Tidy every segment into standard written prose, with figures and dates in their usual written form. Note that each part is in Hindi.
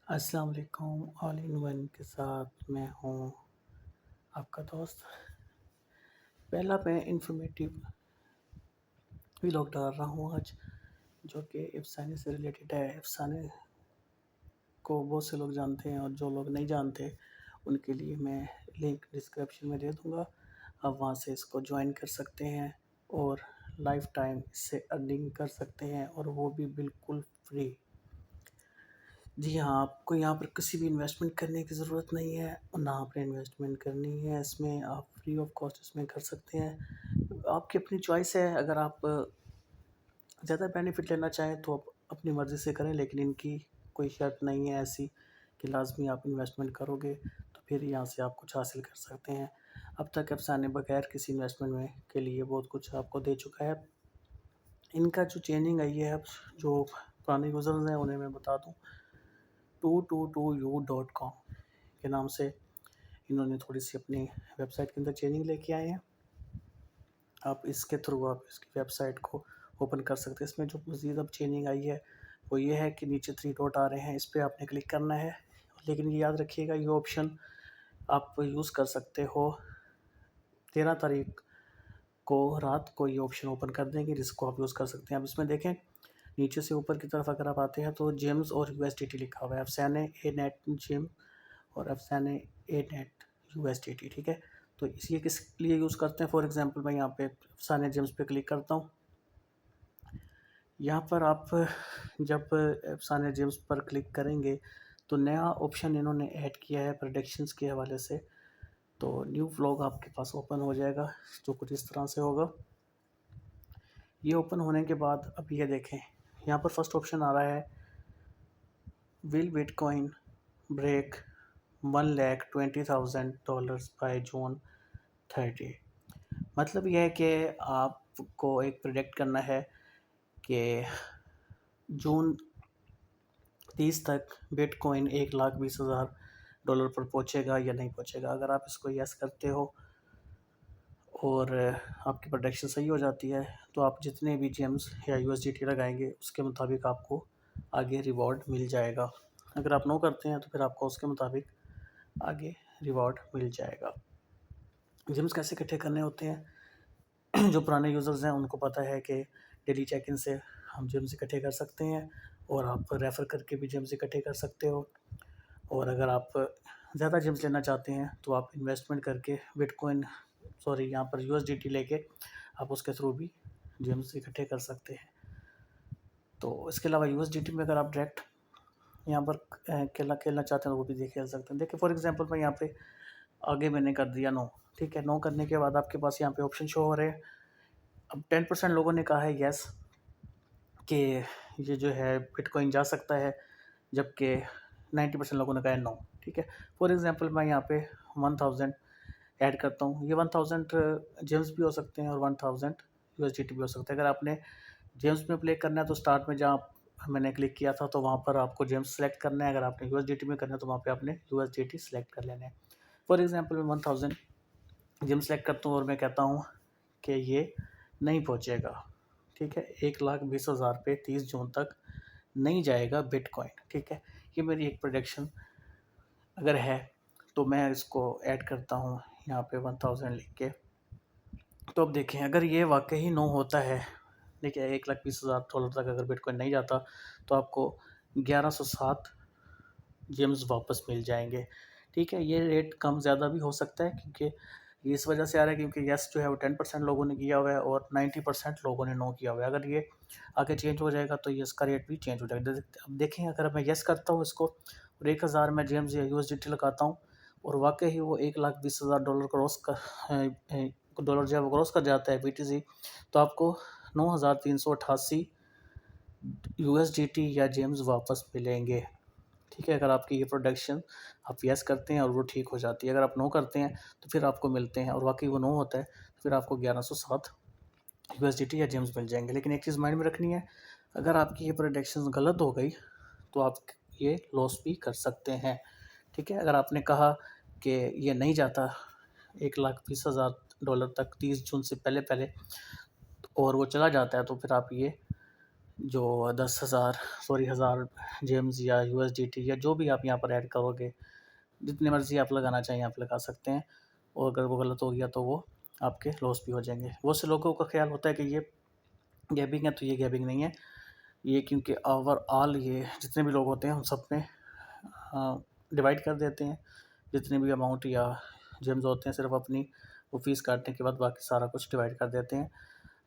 अस्सलाम वालेकुम। ऑल इन वन के साथ मैं हूँ आपका दोस्त। पहला मैं इन्फॉर्मेटिव व्लॉग डाल रहा हूँ आज, जो कि अफ़साने से रिलेटेड है। अफ़साने को बहुत से लोग जानते हैं और जो लोग नहीं जानते उनके लिए मैं लिंक डिस्क्रिप्शन में दे दूँगा। आप वहाँ से इसको ज्वाइन कर सकते हैं और लाइफ टाइम इससे अर्निंग कर सकते हैं, और वो भी बिल्कुल फ्री। जी हाँ, आपको यहाँ पर किसी भी इन्वेस्टमेंट करने की ज़रूरत नहीं है, ना आपने इन्वेस्टमेंट करनी है इसमें। आप फ्री ऑफ कॉस्ट इसमें कर सकते हैं। आपकी अपनी चॉइस है। अगर आप ज़्यादा बेनिफिट लेना चाहें तो आप अपनी मर्ज़ी से करें, लेकिन इनकी कोई शर्त नहीं है ऐसी कि लाज़मी आप इन्वेस्टमेंट करोगे तो फिर यहाँ से आप कुछ हासिल कर सकते हैं। अब तक अफ़साने बगैर किसी इन्वेस्टमेंट में के लिए बहुत कुछ आपको दे चुका है। इनका जो चेंजिंग आई है, अब जो पुराने यूज़र्स हैं उन्हें मैं बता दूँ, 222u.com के नाम से इन्होंने थोड़ी सी अपनी वेबसाइट के अंदर चेंजिंग लेके आए हैं। आप इसके थ्रू आप इसकी वेबसाइट को ओपन कर सकते हैं। इसमें जो मज़ीद अब चेंजिंग आई है वो ये है कि नीचे 3 डॉट आ रहे हैं, इस पर आपने क्लिक करना है। लेकिन ये याद रखिएगा, ये ऑप्शन आप यूज़ कर सकते हो 13 तारीख को रात को। ये ऑप्शन ओपन कर देंगे जिसको आप यूज़ कर सकते हैं। अब इसमें देखें, नीचे से ऊपर की तरफ अगर आप आते हैं तो जेम्स और यूएसडीटी लिखा हुआ है। अफ़साने ए नेट जेम और अफ़साने ए नेट यूएसडीटी, ठीक है। तो इस ये किस लिए यूज़ करते हैं? फॉर एग्जांपल मैं यहाँ पे अफ़साने जेम्स पे क्लिक करता हूँ। यहाँ पर आप जब अफ़साने जेम्स पर क्लिक करेंगे तो नया ऑप्शन इन्होंने ऐड किया है प्रेडिक्शंस के हवाले से। तो न्यू व्लॉग आपके पास ओपन हो जाएगा, जो कुछ इस तरह से होगा। ये ओपन होने के बाद अब ये देखें, यहाँ पर फर्स्ट ऑप्शन आ रहा है, will bitcoin break $1,20,000 by June 30। मतलब यह है कि आपको एक प्रिडिक्ट करना है कि जून 30 तक बिटकॉइन $1,20,000 पर पहुंचेगा या नहीं पहुंचेगा। अगर आप इसको यस करते हो और आपकी प्रोडक्शन सही हो जाती है तो आप जितने भी जेम्स या यूएसडीटी लगाएंगे उसके मुताबिक आपको आगे रिवॉर्ड मिल जाएगा। अगर आप नो करते हैं तो फिर आपको उसके मुताबिक आगे रिवॉर्ड मिल जाएगा। जेम्स कैसे इकट्ठे करने होते हैं? जो पुराने यूज़र्स हैं उनको पता है कि डेली चेक इन से हम जेम्स इकट्ठे कर सकते हैं, और आप रेफ़र करके भी जेम्स इकट्ठे कर सकते हो। और अगर आप ज़्यादा जेम्स लेना चाहते हैं तो आप इन्वेस्टमेंट करके बिटकॉइन यहाँ पर यूएसडीटी लेके आप उसके थ्रू भी जेम्स इकट्ठे कर सकते हैं। तो इसके अलावा यूएसडीटी में अगर आप डायरेक्ट यहाँ पर खेलना खेलना चाहते हैं तो वो भी खेल सकते हैं। देखिए फॉर एग्जांपल मैं यहाँ पे आगे मैंने कर दिया नो, ठीक है। नो करने के बाद आपके पास यहाँ पे ऑप्शन शो हो रहे हैं। अब 10% लोगों ने कहा है यस कि ये जो है बिटकॉइन जा सकता है, जबकि 90% लोगों ने कहा है नो, ठीक है। फॉर एग्जांपल मैं यहाँ पे 1000 ऐड करता हूँ। ये 1000 जेम्स भी हो सकते हैं और 1000 यूएसडीटी भी हो सकते हैं। अगर आपने जेम्स में प्ले करना है तो स्टार्ट में जहाँ मैंने क्लिक किया था तो वहाँ पर आपको जेम्स सेलेक्ट करना है। अगर आपने यूएसडीटी में करना है तो वहाँ पे आपने यूएसडीटी सेलेक्ट कर लेना है। फॉर एग्जांपल मैं 1000 जेम्स सेलेक्ट करता हूँ और मैं कहता हूँ कि ये नहीं पहुँचेगा, ठीक है। 1,20,000 पे 30 जून तक नहीं जाएगा बिटकॉइन, ठीक है। ये मेरी एक प्रोडिक्शन अगर है तो मैं इसको ऐड करता हूँ यहाँ पे 1000 लिख के। तो अब देखें, अगर ये वाकई नो होता है, देखिए $1,20,000 तक अगर बिटकॉइन नहीं जाता तो आपको 1107 जेम्स वापस मिल जाएंगे, ठीक है। ये रेट कम ज़्यादा भी हो सकता है क्योंकि ये इस वजह से आ रहा है क्योंकि यस जो है वो 10% लोगों ने किया हुआ है और 90% लोगों ने नो किया हुआ है। अगर ये आगे चेंज हो जाएगा तो यस का रेट भी चेंज हो जाएगा। अब देखें, अगर मैं यस करता हूँ इसको और 1000 मैं जेम्स या यूएसडीटी लगाता हूँ और वाकई ही वो $1,20,000 क्रॉस कर डॉलर जब वो क्रॉस कर जाता है बीटीसी, तो आपको 9,388 यूएसडीटी या जेम्स वापस मिलेंगे, ठीक है। अगर आपकी ये प्रोडक्शन आप यस करते हैं और वो ठीक हो जाती है। अगर आप नो करते हैं तो फिर आपको मिलते हैं और वाकई वो नो होता है तो फिर आपको 1107 यूएसडीटी या जेम्स मिल जाएंगे। लेकिन एक चीज़ माइंड में रखनी है, अगर आपकी ये प्रोडक्शन गलत हो गई तो आप ये लॉस भी कर सकते हैं, ठीक है। अगर आपने कहा कि ये नहीं जाता $1,20,000 तक 30 जून से पहले पहले और वो चला जाता है तो फिर आप ये जो 10,000 सॉरी 1000 जेम्स या यूएसडीटी या जो भी आप यहाँ पर ऐड करोगे, जितनी मर्ज़ी आप लगाना चाहें आप लगा सकते हैं। और अगर वो गलत हो गया तो वो आपके लॉस भी हो जाएँगे। बहुत से लोगों का ख़्याल होता है कि ये गैबिंग है, तो ये गैबिंग नहीं है। ये क्योंकि ओवरऑल ये जितने भी लोग होते हैं उन सब में डिवाइड कर देते हैं। जितने भी अमाउंट या जेम्स होते हैं सिर्फ़ अपनी वो फ़ीस काटने के बाद बाकी सारा कुछ डिवाइड कर देते हैं।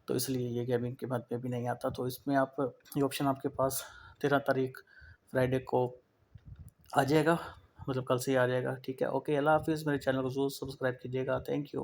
तो इसलिए ये गेमिंग के मद में भी नहीं आता। तो इसमें आप ये ऑप्शन आपके पास 13 तारीख फ्राइडे को आ जाएगा, मतलब कल से ही आ जाएगा। ठीक है, ओके, अल्लाह हाफ़िज़। मेरे चैनल को ज़रूर सब्सक्राइब कीजिएगा। Thank you.